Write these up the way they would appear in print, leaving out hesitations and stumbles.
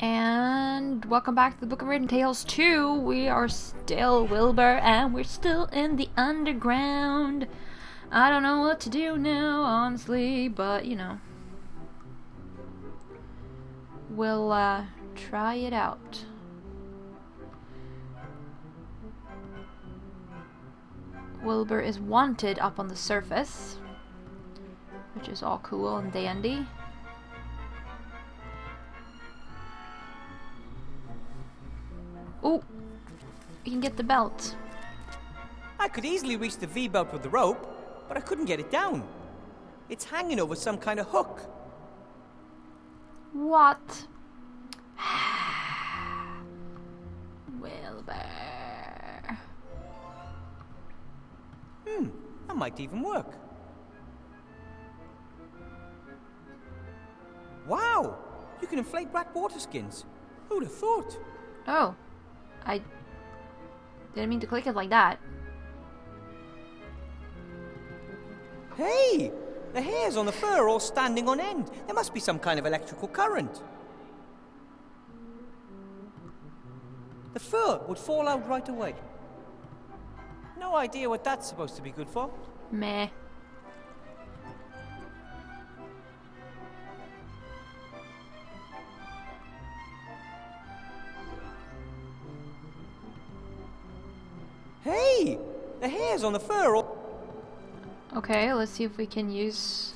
And welcome back to the Book of Unwritten Tales 2. We are still Wilbur and we're still in the underground. I don't know what to do now, honestly, but you know. We'll try it out. Wilbur is wanted up on the surface, which is all cool and dandy. Oh, you can get the belt. I could easily reach the V-belt with the rope, but I couldn't get it down. It's hanging over some kind of hook. What? Wilbur. That might even work. Wow! You can inflate rat water skins. Who'd have thought? Oh. I didn't mean to click it like that. Hey! The hairs on the fur are all standing on end. There must be some kind of electrical current. The fur would fall out right away. No idea what that's supposed to be good for. Meh. Hey! The hairs on the fur are... Okay, let's see if we can use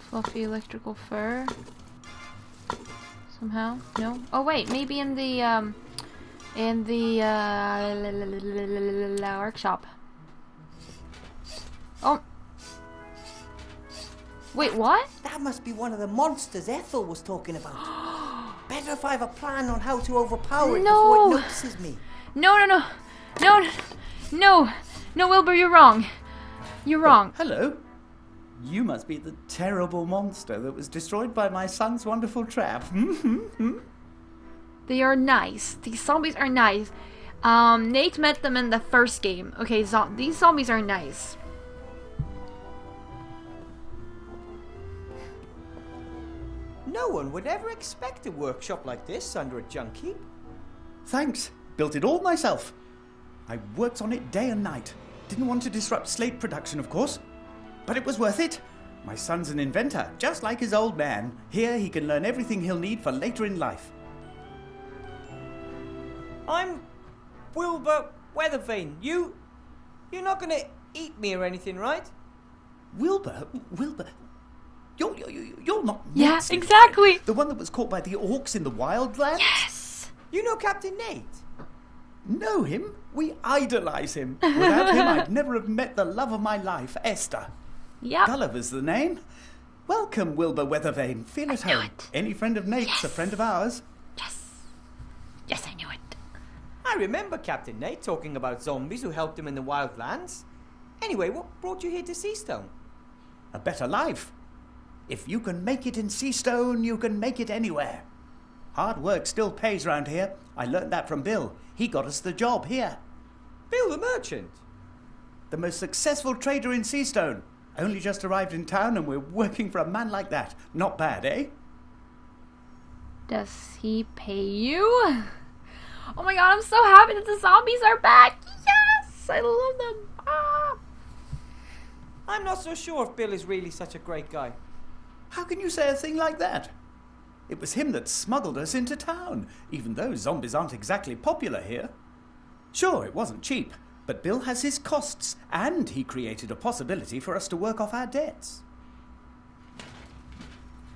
fluffy electrical fur somehow. No? Oh wait, maybe in the workshop. Oh. Wait, what? That must be one of the monsters Ethel was talking about. Better if I have a plan on how to overpower it before it notices me. No, Wilbur, you're wrong. You're wrong. Hello. You must be the terrible monster that was destroyed by my son's wonderful trap. They are nice. These zombies are nice. Nate met them in the first game. Okay, these zombies are nice. No one would ever expect a workshop like this under a junk heap. Thanks. Built it all myself. I worked on it day and night. Didn't want to disrupt slate production, of course. But it was worth it. My son's an inventor, just like his old man. Here he can learn everything he'll need for later in life. I'm Wilbur Weathervane. You're not gonna eat me or anything, right? Wilbur? You're not Yeah, Nate's exactly. friend, the one that was caught by the orcs in the wildlands? Yes. You know Captain Nate? Know him? We idolize him. Without him, I'd never have met the love of my life, Esther. Yep. Gulliver's the name. Welcome, Wilbur Weathervane. Feel at knew home. it. Any friend of Nate's Yes. a friend of ours. Yes, I knew it. I remember Captain Nate talking about zombies who helped him in the wildlands. Anyway, what brought you here to Seastone? A better life. If you can make it in Seastone, you can make it anywhere. Hard work still pays round here. I learned that from Bill. He got us the job here. Bill the merchant. The most successful trader in Seastone. Only just arrived in town and we're working for a man like that. Not bad, eh? Does he pay you? Oh my god, I'm so happy that the zombies are back. Yes, I love them. Ah. I'm not so sure if Bill is really such a great guy. How can you say a thing like that? It was him that smuggled us into town, even though zombies aren't exactly popular here. Sure, it wasn't cheap, but Bill has his costs, and he created a possibility for us to work off our debts.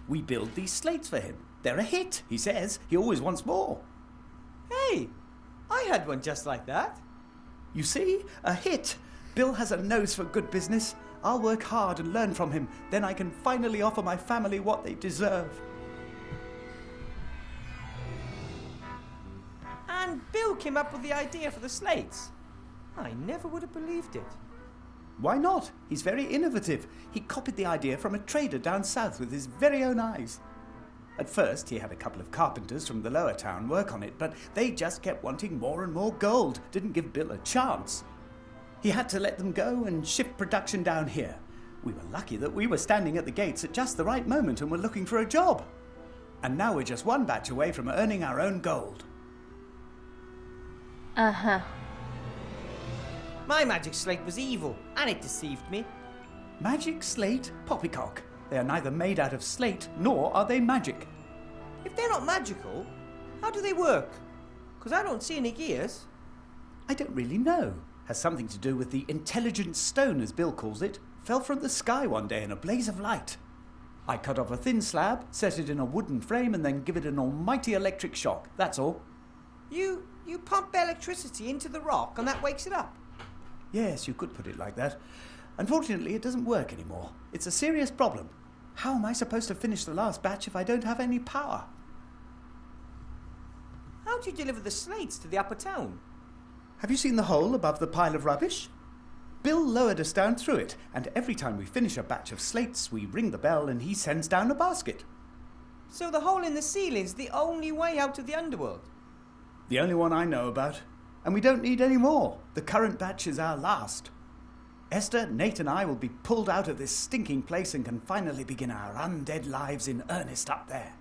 We build these slates for him. They're a hit, he says. He always wants more. Hey, I had one just like that. You see? A hit. Bill has a nose for good business. I'll work hard and learn from him. Then I can finally offer my family what they deserve. And Bill came up with the idea for the slates. I never would have believed it. Why not? He's very innovative. He copied the idea from a trader down south with his very own eyes. At first, he had a couple of carpenters from the lower town work on it, but they just kept wanting more and more gold. Didn't give Bill a chance. He had to let them go and shift production down here. We were lucky that we were standing at the gates at just the right moment and were looking for a job. And now we're just one batch away from earning our own gold. Uh-huh. My magic slate was evil, and it deceived me. Magic slate? Poppycock. They are neither made out of slate, nor are they magic. If they're not magical, how do they work? Because I don't see any gears. I don't really know. Has something to do with the intelligent stone, as Bill calls it. Fell from the sky one day in a blaze of light. I cut off a thin slab, set it in a wooden frame, and then give it an almighty electric shock. That's all. You pump electricity into the rock and that wakes it up? Yes, you could put it like that. Unfortunately, it doesn't work anymore. It's a serious problem. How am I supposed to finish the last batch if I don't have any power? How do you deliver the slates to the upper town? Have you seen the hole above the pile of rubbish? Bill lowered us down through it, and every time we finish a batch of slates, we ring the bell and he sends down a basket. So the hole in the ceiling's the only way out of the underworld? The only one I know about. And we don't need any more. The current batch is our last. Esther, Nate and I will be pulled out of this stinking place and can finally begin our undead lives in earnest up there.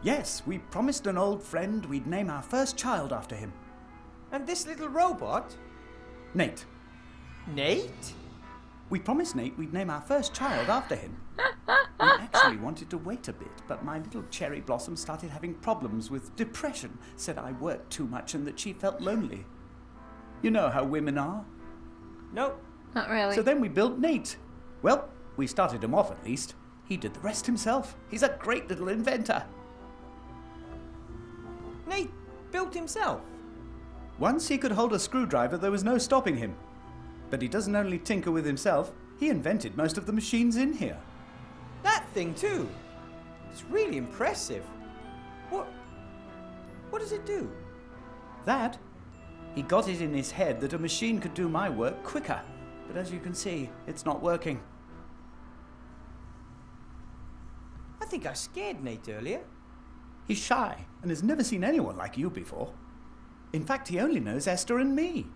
Yes, we promised an old friend we'd name our first child after him. And this little robot? Nate. Nate? We promised Nate we'd name our first child after him. We actually wanted to wait a bit, but my little cherry blossom started having problems with depression, said I worked too much and that she felt lonely. You know how women are. Nope. Not really. So then we built Nate. Well, we started him off at least. He did the rest himself. He's a great little inventor. Nate built himself? Once he could hold a screwdriver, there was no stopping him. But he doesn't only tinker with himself, he invented most of the machines in here. That thing too? It's really impressive. What does it do? That? He got it in his head that a machine could do my work quicker. But as you can see, it's not working. I think I scared Nate earlier. He's shy and has never seen anyone like you before. In fact, he only knows Esther and me.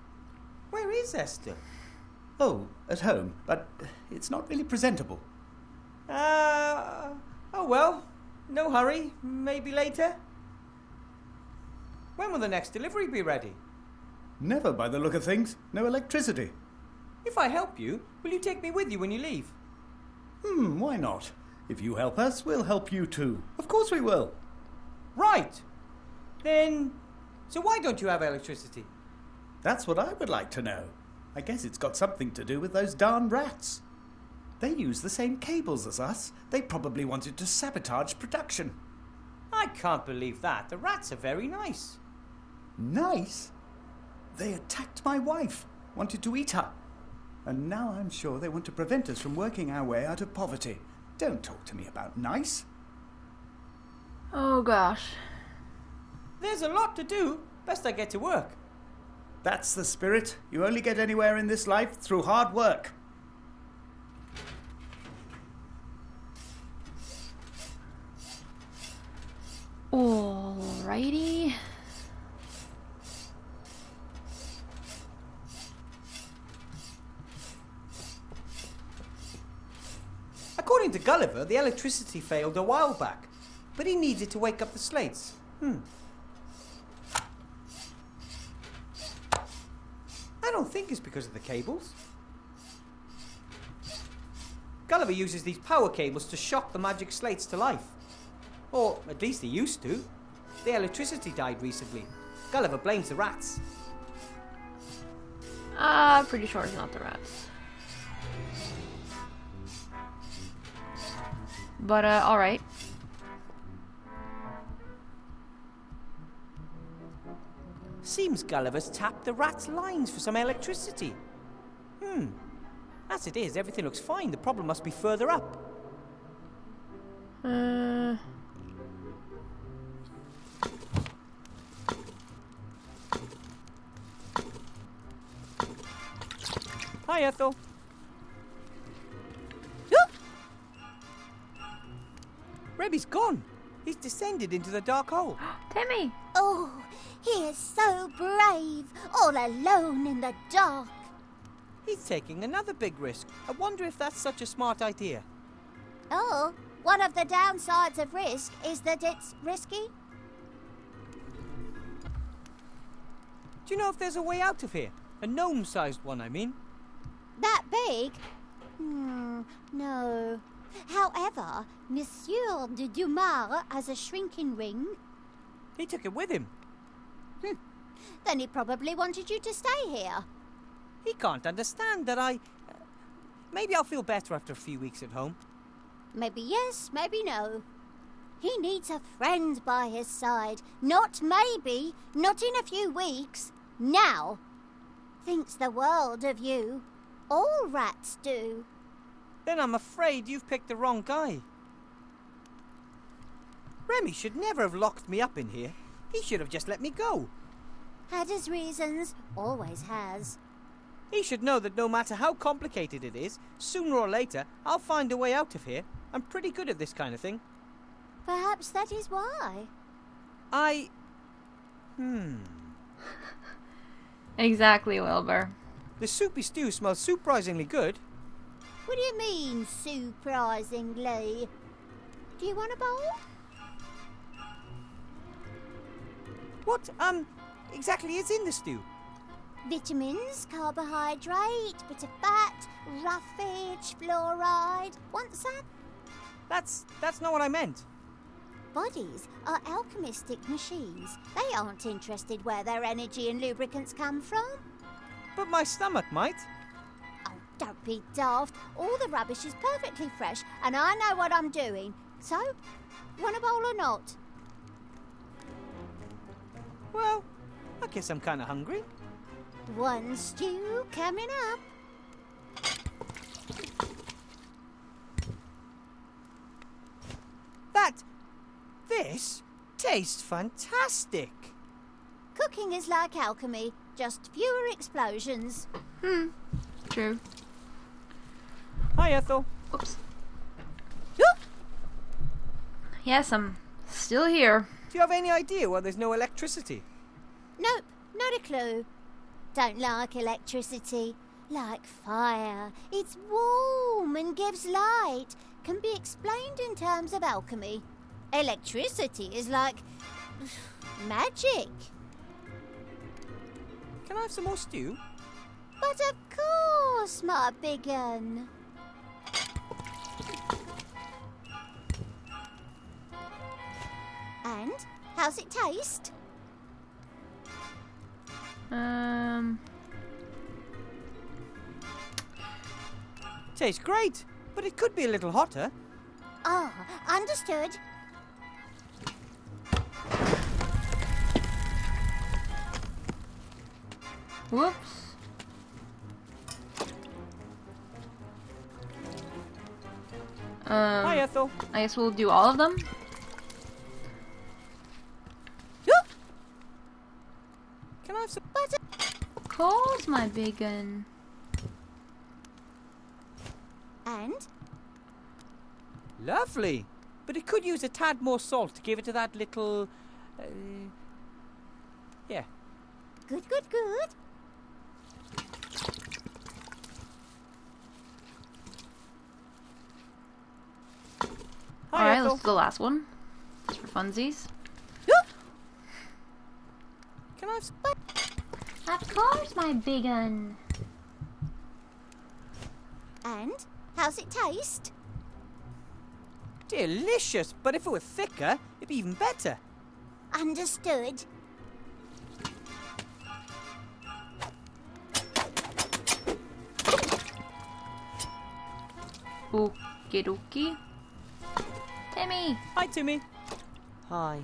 Where is Esther? Oh, at home, but it's not really presentable. Oh well, no hurry, maybe later. When will the next delivery be ready? Never by the look of things. No electricity. If I help you, will you take me with you when you leave? Why not? If you help us, we'll help you too. Of course we will. Right. Then, so why don't you have electricity? That's what I would like to know. I guess it's got something to do with those darn rats. They use the same cables as us. They probably wanted to sabotage production. I can't believe that. The rats are very nice. Nice? They attacked my wife, wanted to eat her. And now I'm sure they want to prevent us from working our way out of poverty. Don't talk to me about nice. Oh gosh. There's a lot to do. Best I get to work. That's the spirit. You only get anywhere in this life through hard work. Alrighty. According to Gulliver, the electricity failed a while back, but he needs it to wake up the slates. I don't think it's because of the cables. Gulliver uses these power cables to shock the magic slates to life. Or at least he used to. The electricity died recently. Gulliver blames the rats. Pretty sure it's not the rats. But, alright. Seems Gulliver's tapped the rats' lines for some electricity. As it is, everything looks fine. The problem must be further up. Hi, Ethel. Rebby's gone. He's descended into the dark hole. Timmy! Oh, he He is so brave, all alone in the dark. He's taking another big risk. I wonder if that's such a smart idea. Oh, one of the downsides of risk is that it's risky. Do you know if there's a way out of here? A gnome-sized one, I mean. That big? No. However, Monsieur de Dumas has a shrinking ring. He took it with him. Then he probably wanted you to stay here. He can't understand that I... maybe I'll feel better after a few weeks at home. Maybe yes, maybe no. He needs a friend by his side. Not maybe, not in a few weeks. Now. Thinks the world of you. All rats do. Then I'm afraid you've picked the wrong guy. Remy should never have locked me up in here. He should have just let me go. Had his reasons, always has. He should know that no matter how complicated it is, sooner or later, I'll find a way out of here. I'm pretty good at this kind of thing. Perhaps that is why. Exactly, Wilbur. The soupy stew smells surprisingly good. What do you mean, surprisingly? Do you want a bowl? What, exactly is in the stew? Vitamins, carbohydrate, bit of fat, roughage, fluoride. Want some? That's not what I meant. Bodies are alchemistic machines. They aren't interested where their energy and lubricants come from. But my stomach might. Oh, don't be daft. All the rubbish is perfectly fresh, and I know what I'm doing. So, want a bowl or not? Well, I guess I'm kind of hungry. One stew coming up. This tastes fantastic. Cooking is like alchemy, just fewer explosions. True. Hi, Ethel. Oops. Oop! Yes, I'm still here. Do you have any idea why there's no electricity? Nope, not a clue. Don't like electricity. Like fire. It's warm and gives light. Can be explained in terms of alchemy. Electricity is like magic. Can I have some more stew? But of course, my big un. And how's it taste? Tastes great, but it could be a little hotter. Ah, understood. Whoops. Hi, Ethel. I guess we'll do all of them. Oop! Can I have some But Of course, my big un. and Lovely. But it could use a tad more salt to give it to that little... yeah. good, good, good. Hi, Alright, Ethel. let's do the last one. Just for funsies. Oop! Can I have some... Of course, my big un. And how's it taste? Delicious, but if it were thicker, it'd be even better. Understood. Okie dokie. Timmy! Hi, Timmy. Hi.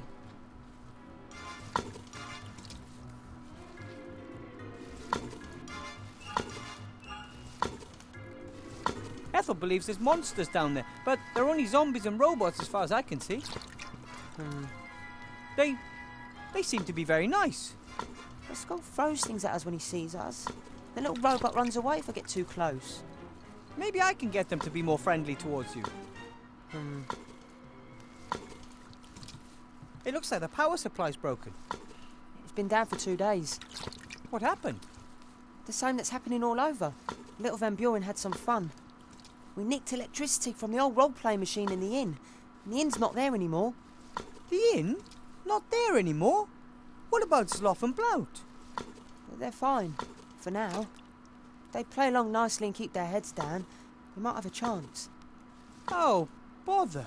Ethel believes there's monsters down there, but they're only zombies and robots as far as I can see. They seem to be very nice. The skull throws things at us when he sees us. The little robot runs away if I get too close. Maybe I can get them to be more friendly towards you. It looks like the power supply's broken. It's Been down for 2 days. What happened? The same that's happening all over. Little Van Buren had some fun. We nicked electricity from the old role-play machine in the inn. And the inn's not there anymore. The inn? Not there anymore? What about Sloth and Blout? They're fine. For now. If they play along nicely and keep their heads down, we might have a chance. Oh, bother.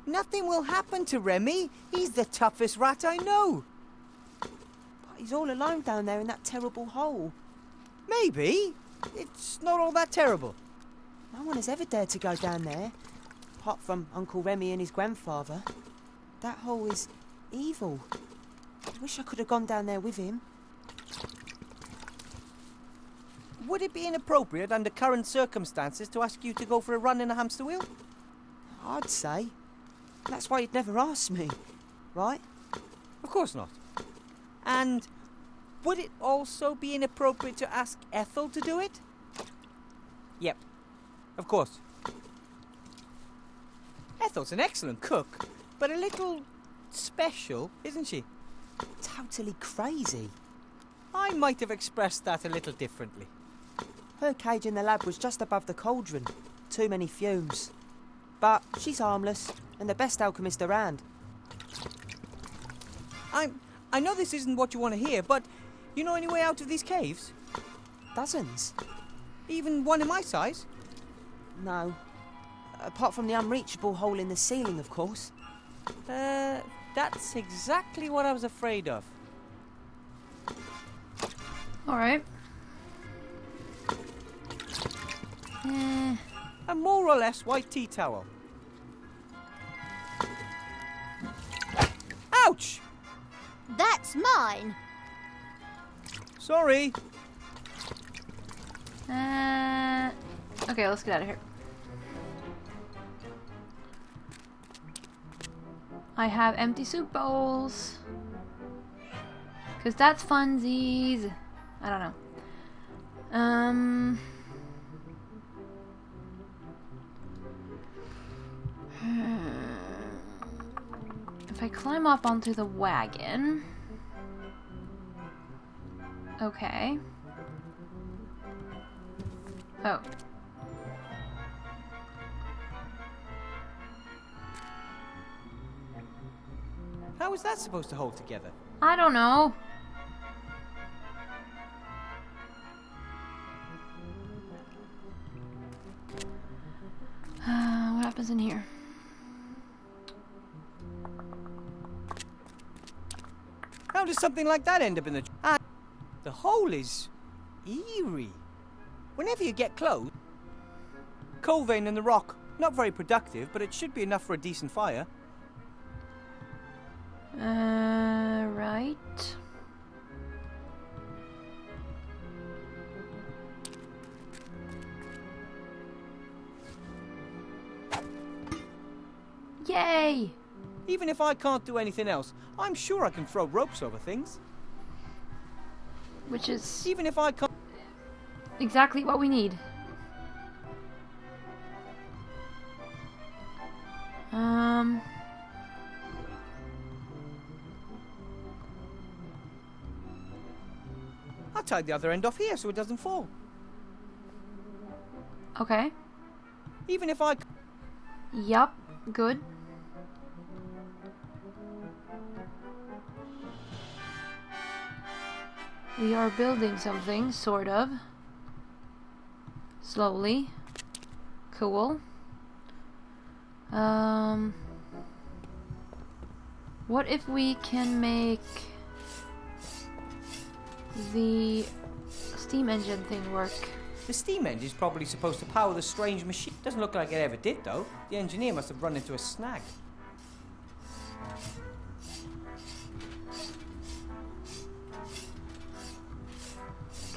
Nothing will happen to Remy. He's the toughest rat I know. But he's all alone down there in that terrible hole. Maybe. It's not all that terrible. No one has ever dared to go down there, apart from Uncle Remy and his grandfather. That hole is evil. I wish I could have gone down there with him. Would it be inappropriate under current circumstances to ask you to go for a run in a hamster wheel? I'd say. That's why you'd never ask me, right? Of course not. And would it also be inappropriate to ask Ethel to do it? Yep, of course. Ethel's an excellent cook, but a little special, isn't she? Totally crazy. I might have expressed that a little differently. Her cage in the lab was just above the cauldron. Too many fumes. But she's harmless, and the best alchemist around. I know this isn't what you want to hear, but you know any way out of these caves? Dozens? Even one in my size? No. Apart from the unreachable hole in the ceiling, of course. That's exactly what I was afraid of. Alright. A more or less white tea towel. Ouch! That's mine. Sorry. Okay, let's get out of here. I have empty soup bowls. Cause that's funsies. I don't know. If I climb up onto the wagon. Okay. Oh. How is that supposed to hold together? I don't know. What happens in here? How does something like that end up in the... The hole is eerie. Whenever you get close... Coal vein in the rock. Not very productive, but it should be enough for a decent fire. Right. Yay! Even if I can't do anything else, I'm sure I can throw ropes over things. Which is Even if I can't... exactly what we need. I'll tie the other end off here so it doesn't fall. Okay. Even if I... Yup. Good. We are building something, sort of. Slowly. Cool. What if we can make the steam engine thing work? The steam engine is probably supposed to power the strange machine. Doesn't look like it ever did, though. The engineer must have run into a snag.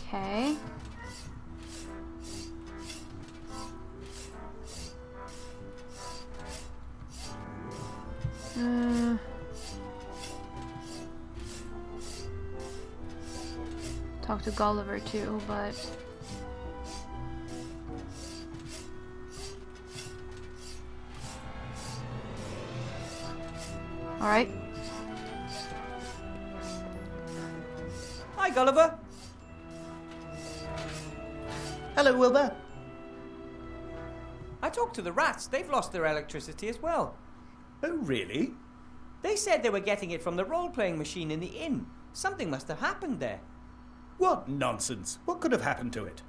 Okay. Talk to Gulliver too, but all right. Gulliver. Hello, Wilbur. I talked to the rats. They've lost their electricity as well. Oh, really? They said they were getting it from the role-playing machine in the inn. Something must have happened there. What nonsense. What could have happened to it?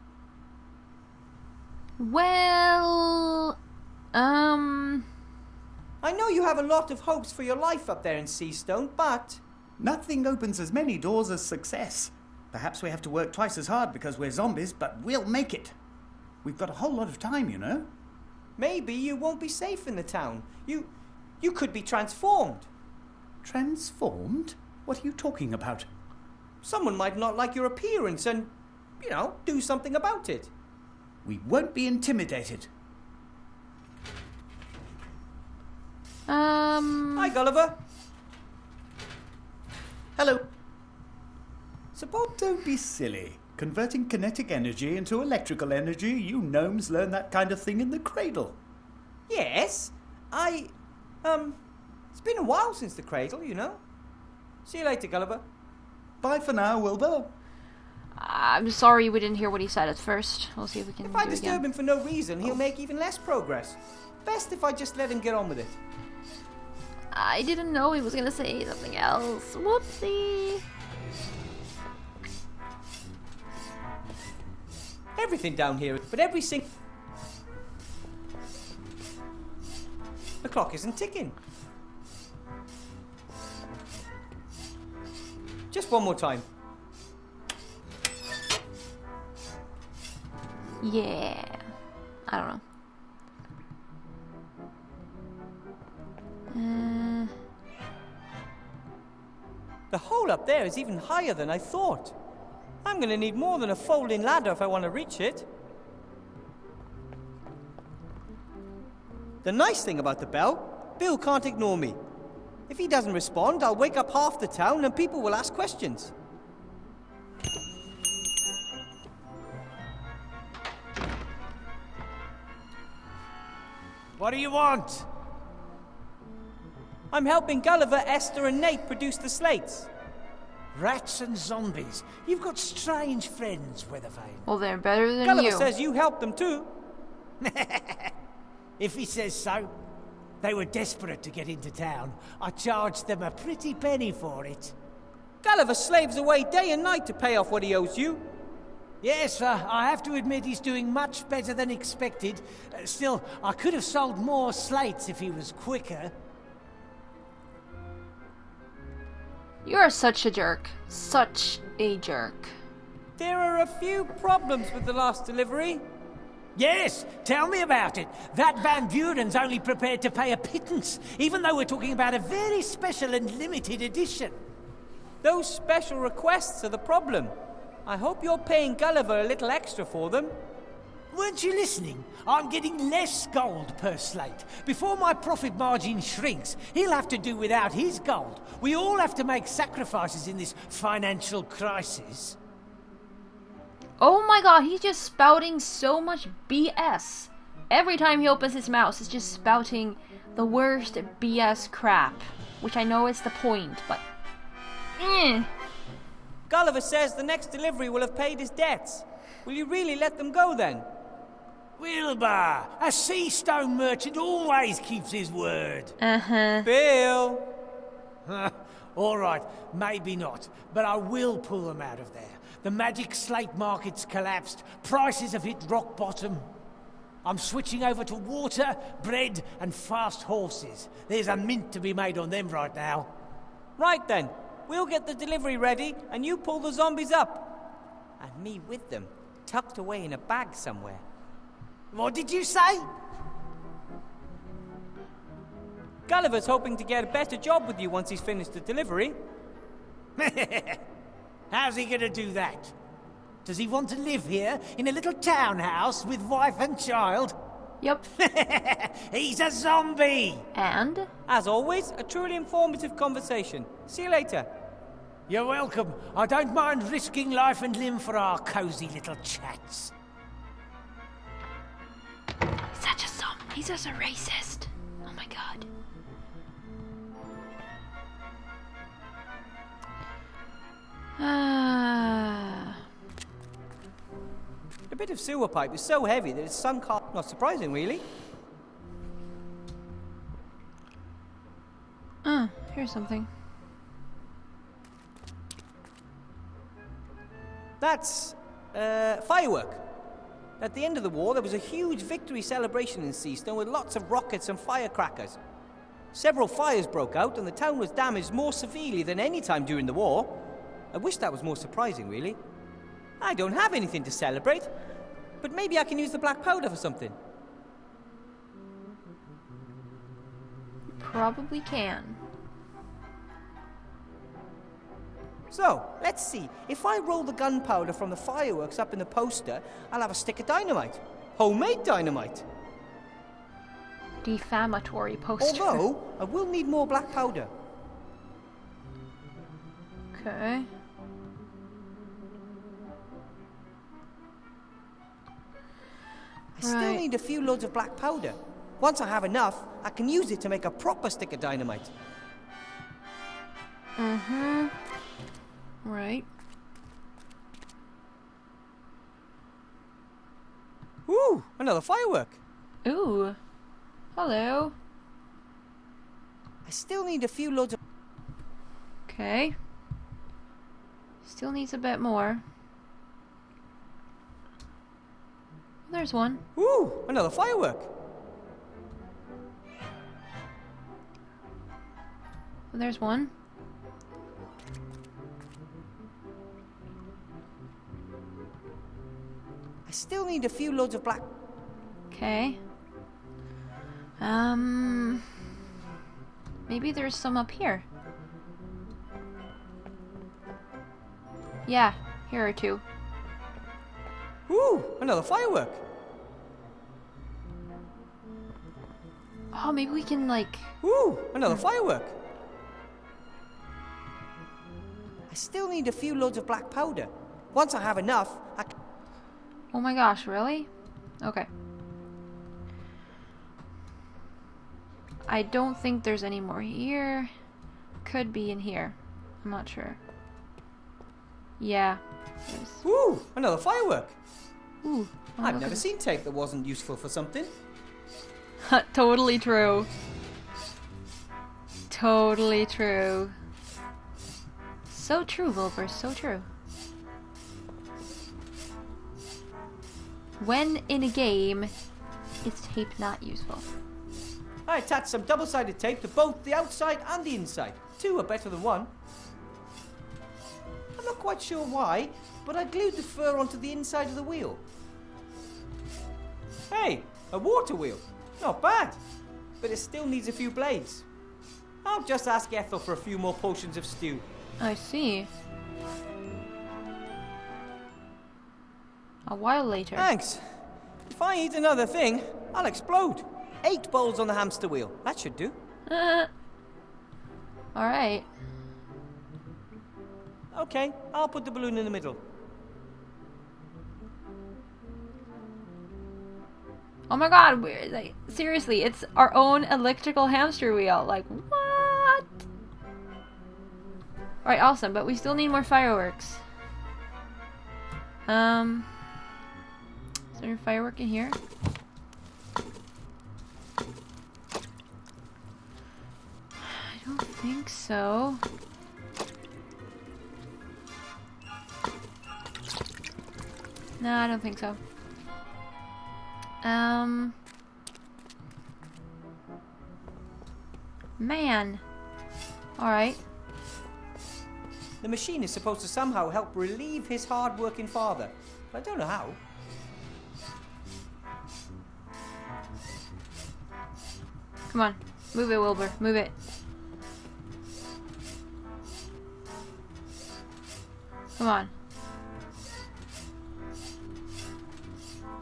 Well, I know you have a lot of hopes for your life up there in Seastone, but... Nothing opens as many doors as success. Perhaps we have to work twice as hard because we're zombies, but we'll make it. We've got a whole lot of time, you know. maybe you won't be safe in the town. You could be transformed. Transformed? What are you talking about? Someone might not like your appearance and, do something about it. We won't be intimidated. Hi, Gulliver. Hello. Suppose... Don't be silly. Converting kinetic energy into electrical energy, you gnomes learn that kind of thing in the cradle. Yes, it's been a while since the cradle, See you later, Gulliver. Bye for now, Wilbur. I'm sorry we didn't hear what he said at first. We'll see if we can If do I it disturb again. him for no reason, he'll make even less progress. Best if I just let him get on with it. I didn't know he was gonna say something else. Whoopsie. Everything down here, but every single... The clock isn't ticking. Just one more time. Yeah. I don't know. The hole up there is even higher than I thought. I'm going to need more than a folding ladder if I want to reach it. The nice thing about the bell, Bill can't ignore me. If he doesn't respond, I'll wake up half the town and people will ask questions. What do you want? I'm helping Gulliver, Esther and Nate produce the slates. Rats and zombies. You've got strange friends, Weathervane. Well, they're better than Gulliver you. says you helped them too. If he says so. They were desperate to get into town. I charged them a pretty penny for it. Gulliver slaves away day and night to pay off what he owes you. Yes, I have to admit he's doing much better than expected. Still, I could have sold more slates if he was quicker. You're such a jerk. Such a jerk. There are a few problems with the last delivery. Yes, tell me about it. That Van Buren's only prepared to pay a pittance, even though we're talking about a very special and limited edition. Those special requests are the problem. I hope you're paying Gulliver a little extra for them. Weren't you listening? I'm getting less gold per slate. Before my profit margin shrinks, he'll have to do without his gold. We all have to make sacrifices in this financial crisis. Oh my god, he's just spouting so much BS. Every time he opens his mouth, he's just spouting the worst BS crap. Which I know is the point, but... Gulliver says the next delivery will have paid his debts. Will you really let them go then? Wilbur, a sea stone merchant always keeps his word. Bill! All right, maybe not, but I will pull them out of there. The magic slate market's collapsed. Prices have hit rock bottom. I'm switching over to water, bread, and fast horses. There's a mint to be made on them right now. Right then. We'll get the delivery ready, and you pull the zombies up. And me with them, tucked away in a bag somewhere. What did you say? Gulliver's hoping to get a better job with you once he's finished the delivery. How's he gonna do that? Does he want to live here in a little townhouse with wife and child? Yep. He's a zombie! And? As always, a truly informative conversation. See you later. You're welcome. I don't mind risking life and limb for our cosy little chats. Such a zombie. He's just a racist. Oh my god. The bit of sewer pipe is so heavy that it's sunk hard. Not surprising, really. Here's something. That's firework. At the end of the war, there was a huge victory celebration in Seastone with lots of rockets and firecrackers. Several fires broke out, and the town was damaged more severely than any time during the war. I wish that was more surprising, really. I don't have anything to celebrate, but maybe I can use the black powder for something. Probably can. So, let's see. If I roll the gunpowder from the fireworks up in the poster, I'll have a stick of dynamite. Homemade dynamite. Defamatory poster. Although, I will need more black powder. Okay. I still need a few loads of black powder. Once I have enough, I can use it to make a proper stick of dynamite. Right. Ooh, another firework. Ooh. Hello. I still need a few loads of... Okay. Still needs a bit more. There's one. Ooh, another firework. There's one. I still need a few loads of black... Okay. Maybe there's some up here. Yeah, here are two. Ooh, another firework. Oh, maybe we can, like... Ooh, another firework. I still need a few loads of black powder. Once I have enough, I can... Oh my gosh, really? Okay. I don't think there's any more here. Could be in here. I'm not sure. Yeah. Ooh, another firework. Ooh. I've never seen tape that wasn't useful for something. Totally true. Totally true. So true, Wilbur, so true. When in a game, is tape not useful? I attached some double-sided tape to both the outside and the inside. Two are better than one. I'm not quite sure why, but I glued the fur onto the inside of the wheel. Hey, a water wheel. Not bad, but it still needs a few blades. I'll just ask Ethel for a few more potions of stew. I see. A while later. Thanks. If I eat another thing, I'll explode. 8 bowls on the hamster wheel. That should do. Alright. Okay, I'll put the balloon in the middle. Oh my god, like, seriously, it's our own electrical hamster wheel. Like, what? Alright, awesome, but we still need more fireworks. Is there a firework in here? I don't think so. No, I don't think so. Man. Alright. The machine is supposed to somehow help relieve his hard-working father. But I don't know how. Come on. Move it, Wilbur. Move it. Come on.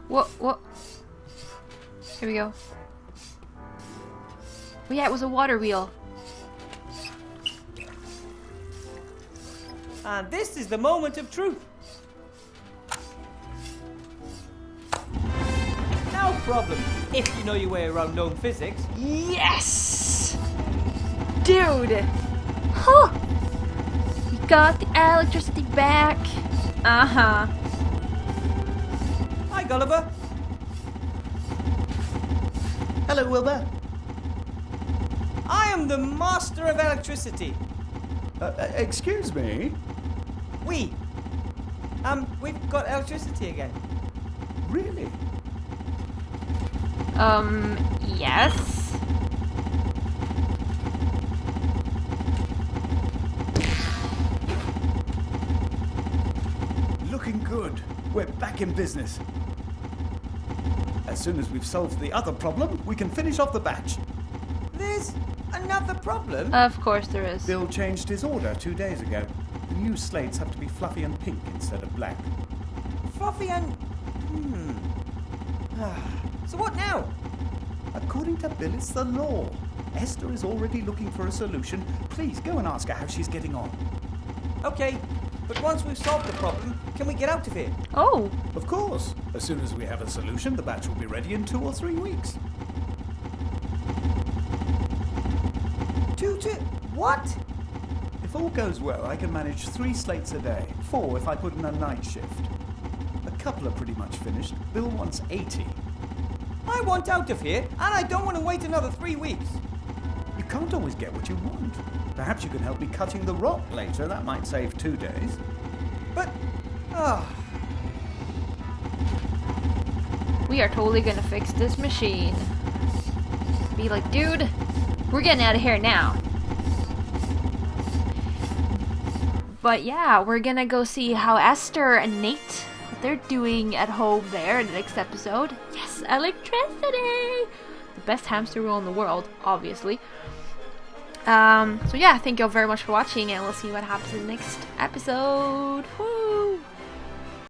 What? Here we go. Oh yeah, it was a water wheel. And this is the moment of truth. No problem, if you know your way around known physics. Yes! Dude! Huh! We got the electricity back. Uh-huh. Hi, Gulliver. Hello, Wilbur. I am the master of electricity. Excuse me? We've got electricity again. Really? Yes. Looking good. We're back in business. As soon as we've solved the other problem, we can finish off the batch. There's another problem. Of course there is. Bill changed his order 2 days ago. The new slates have to be fluffy and pink instead of black. Fluffy and... So what now? According to Bill, it's the law. Esther is already looking for a solution. Please go and ask her how she's getting on. Okay, but once we've solved the problem, can we get out of here? Oh. Of course. As soon as we have a solution, the batch will be ready in 2 or 3 weeks. What? If all goes well, I can manage 3 slates a day. 4 if I put in a night shift. A couple are pretty much finished. Bill wants 80. I want out of here, and I don't want to wait another 3 weeks. You can't always get what you want. Perhaps you can help me cutting the rock later. That might save 2 days. But... We are totally gonna fix this machine. Be like, dude, we're getting out of here now. But yeah, we're gonna go see how Esther and Nate, what they're doing at home there in the next episode. Yes, electricity! The best hamster wheel in the world, obviously. So yeah, thank you all very much for watching, and we'll see what happens in the next episode. Woo!